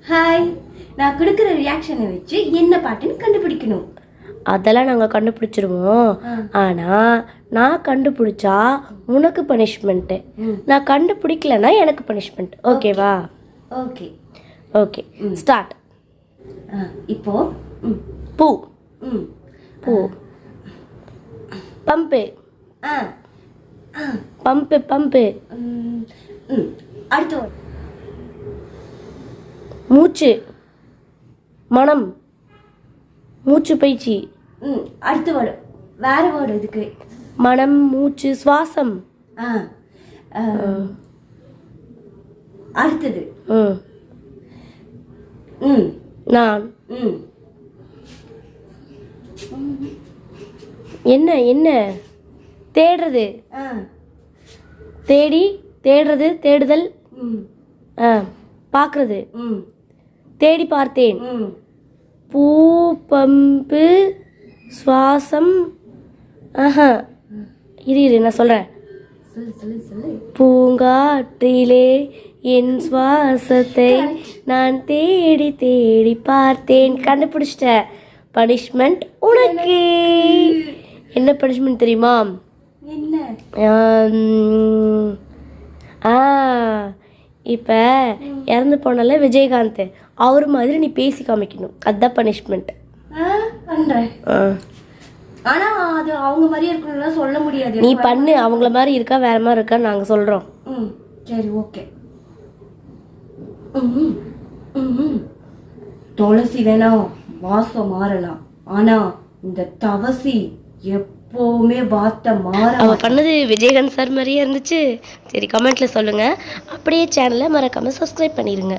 Hi. நான் கொடுக்குற ரியாக்ஷனை வச்சு என்ன பாட்டுன்னு கண்டுபிடிக்கணும். அதெல்லாம் நாங்கள் கண்டுபிடிச்சிருவோம். ஆனால் நான் கண்டுபிடிச்சா உனக்கு பனிஷ்மெண்ட்டு, நான் கண்டுபிடிக்கலன்னா எனக்கு பனிஷ்மெண்ட். ஓகேவா? Okay okay, start. இப்போ பூ. ம் பூ. பம்பு. ஆ பம்பு பம்பு. அடுத்த word. மூச்சு. மனம். மூச்சு பயிற்சி. அடுத்த வேர்டு, வேற வேர்டு இதுக்கு. மனம், மூச்சு, சுவாசம். அடுத்தது நான். என்ன என்ன தேடுறது. தேடி, தேடுறது, தேடுதல். பார்க்கறது. தேடி பார்த்தேன். பூ, பம்பு, சுவாசம். இரு நான் சொல்கிறேன். பூங்காற்றிலே என் சுவாசத்தை நான் தேடி தேடி பார்த்தேன். கண்டுபிடிச்சிட்டேன். பனிஷ்மெண்ட் உனக்கு. என்ன பனிஷ்மெண்ட் தெரியுமா? இப்போ இறந்து போனால விஜயகாந்த், அவர் மாதிரி நீ பேசி காமிக்கணும். அதுதான் பனிஷ்மெண்ட். பண்ணுறேன். ஆனால் அது அவங்க மாதிரியே இருக்கணும்னா சொல்ல முடியாது. நீ பண்ணு. அவங்கள மாதிரி இருக்கா வேற மாதிரி இருக்கா நாங்கள் சொல்கிறோம். சரி ஓகே. துளசி வேணா வாசம் மாறலாம், ஆனா இந்த தவசி எப்பவுமே வார்த்தை மாற. அவ பண்ணது விஜயகாந்த் சார் மாதிரியே இருந்துச்சு. சரி, கமெண்ட்ல சொல்லுங்க. அப்படியே சேனலை மறக்காம சப்ஸ்கிரைப் பண்ணிடுங்க.